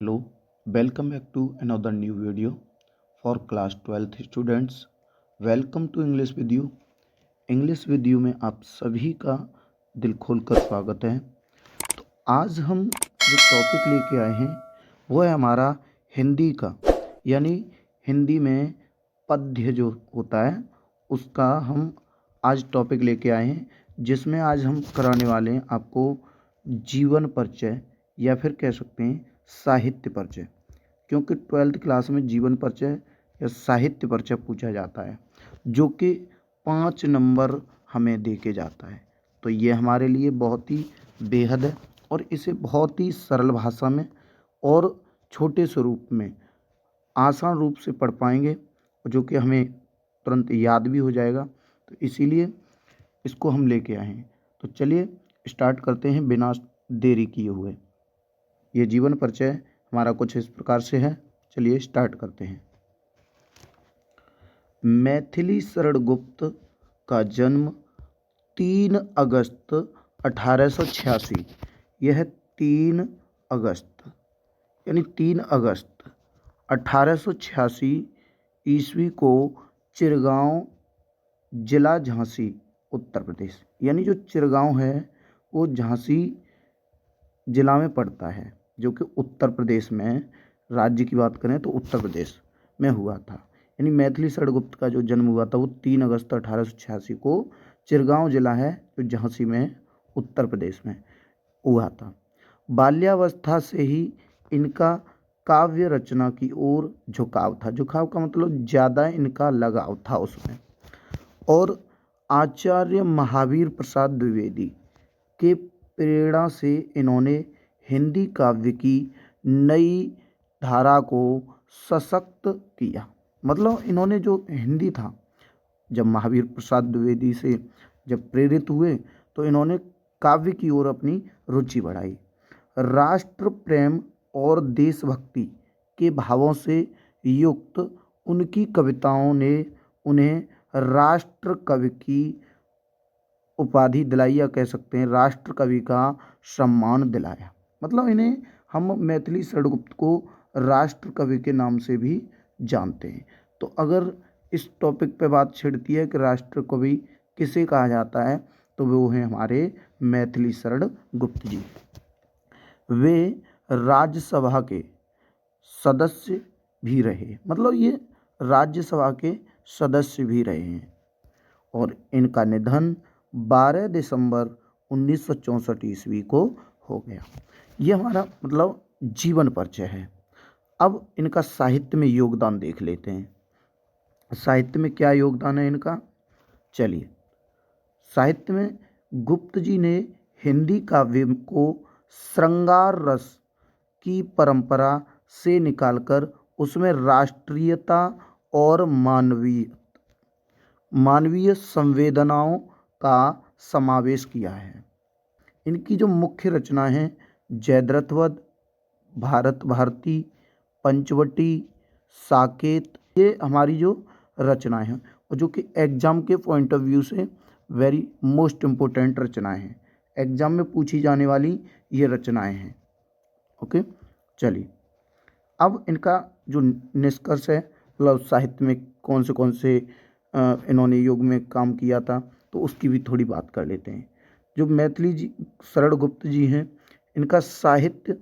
Hello, welcome back to another new video for class 12th students. Welcome to English with you. English with you में आप सभी का दिल खोलकर स्वागत है। तो आज हम जो टॉपिक लेके आए हैं वो है हमारा हिंदी का, यानी हिंदी में पद्य जो होता है उसका हम आज टॉपिक लेके आए हैं, जिसमें आज हम कराने वाले हैं आपको जीवन परिचय या फिर कह सकते हैं साहित्य परिचय, क्योंकि 12th क्लास में जीवन परिचय या साहित्य परिचय पूछा जाता है जो कि 5 नंबर हमें दे के जाता है। तो ये हमारे लिए बहुत ही बेहद है और इसे बहुत ही सरल भाषा में और छोटे स्वरूप में आसान रूप से पढ़ पाएंगे, जो कि हमें तुरंत याद भी हो जाएगा। तो इसीलिए इसको हम लेके आए हैं। तो चलिए स्टार्ट करते हैं बिना देरी किए हुए। ये जीवन परिचय हमारा कुछ इस प्रकार से है। चलिए स्टार्ट करते हैं। मैथिली शरण गुप्त का जन्म 3 अगस्त 1886, यह 3 अगस्त यानी 3 अगस्त 1886 ईस्वी को चिरगांव जिला झांसी उत्तर प्रदेश, यानी जो चिरगांव है वो झांसी जिला में पड़ता है, जो कि उत्तर प्रदेश में, राज्य की बात करें तो उत्तर प्रदेश में हुआ था। यानी मैथिली शरण गुप्त का जो जन्म हुआ था वो 3 अगस्त 1886 को चिरगांव जिला है जो झांसी में उत्तर प्रदेश में हुआ था। बाल्यावस्था से ही इनका काव्य रचना की ओर झुकाव था। झुकाव का मतलब ज़्यादा इनका लगाव था उसमें। और आचार्य महावीर प्रसाद द्विवेदी के प्रेरणा से इन्होंने हिंदी काव्य की नई धारा को सशक्त किया। मतलब इन्होंने जो हिंदी था, जब महावीर प्रसाद द्विवेदी से जब प्रेरित हुए तो इन्होंने काव्य की ओर अपनी रुचि बढ़ाई। राष्ट्र प्रेम और देशभक्ति के भावों से युक्त उनकी कविताओं ने उन्हें राष्ट्र कवि की उपाधि दिलाई, या कह सकते हैं राष्ट्र कवि का सम्मान दिलाया। मतलब इन्हें हम मैथिली शरण गुप्त को राष्ट्र कवि के नाम से भी जानते हैं। तो अगर इस टॉपिक पे बात छिड़ती है कि राष्ट्र कवि किसे कहा जाता है, तो वो हैं हमारे मैथिली शरण गुप्त जी। वे राज्यसभा के सदस्य भी रहे, मतलब ये राज्यसभा के सदस्य भी रहे हैं। और इनका निधन 12 दिसंबर 1964 ईस्वी को हो गया। ये हमारा मतलब जीवन परिचय है। अब इनका साहित्य में योगदान देख लेते हैं। साहित्य में क्या योगदान है इनका, चलिए। साहित्य में गुप्त जी ने हिंदी काव्य को श्रृंगार रस की परंपरा से निकालकर उसमें राष्ट्रीयता और मानवीय संवेदनाओं का समावेश किया है। इनकी जो मुख्य रचनाएं हैं, जयद्रथ वध, भारत भारती, पंचवटी, साकेत, ये हमारी जो रचनाएं हैं और जो कि एग्ज़ाम के पॉइंट ऑफ व्यू से वेरी मोस्ट इम्पोर्टेंट रचनाएं हैं, एग्ज़ाम में पूछी जाने वाली ये रचनाएं हैं। ओके, चलिए। अब इनका जो निष्कर्ष है, मतलब साहित्य में कौन से इन्होंने युग में काम किया था, तो उसकी भी थोड़ी बात कर लेते हैं। जो मैथिली जी शरण गुप्त जी हैं, इनका साहित्य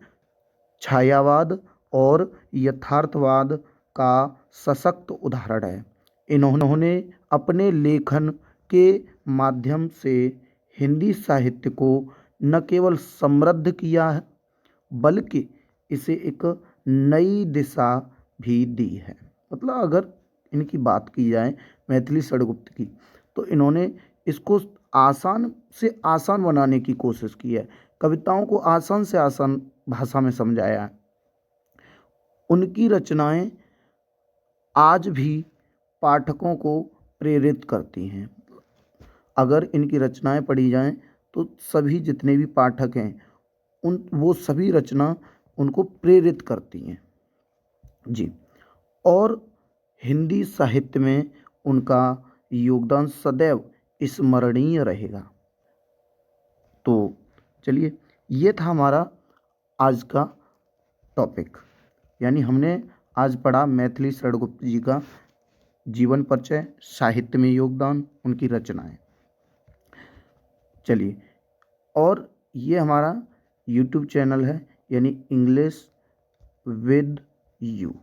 छायावाद और यथार्थवाद का सशक्त उदाहरण है। इन्होंने अपने लेखन के माध्यम से हिंदी साहित्य को न केवल समृद्ध किया है, बल्कि इसे एक नई दिशा भी दी है। मतलब अगर इनकी बात की जाए मैथिली शरण गुप्त की, तो इन्होंने इसको आसान से आसान बनाने की कोशिश की है, कविताओं को आसान से आसान भाषा में समझाया है। उनकी रचनाएं आज भी पाठकों को प्रेरित करती हैं। अगर इनकी रचनाएं पढ़ी जाएं तो सभी जितने भी पाठक हैं वो सभी रचना उनको प्रेरित करती हैं जी। और हिंदी साहित्य में उनका योगदान सदैव स्मरणीय रहेगा। तो चलिए, ये था हमारा आज का टॉपिक। यानी हमने आज पढ़ा मैथिली शरण गुप्त जी का जीवन परिचय, साहित्य में योगदान, उनकी रचनाएं। चलिए, और ये हमारा यूट्यूब चैनल है यानी इंग्लिश विद यू,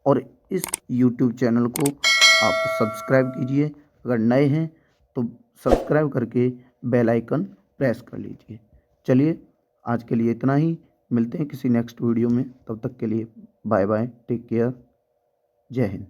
और इस यूट्यूब चैनल को आप सब्सक्राइब कीजिए। अगर नए हैं तो सब्सक्राइब करके बेल आइकन प्रेस कर लीजिए। चलिए, आज के लिए इतना ही। मिलते हैं किसी नेक्स्ट वीडियो में। तब तक के लिए बाय बाय, टेक केयर, जय हिंद।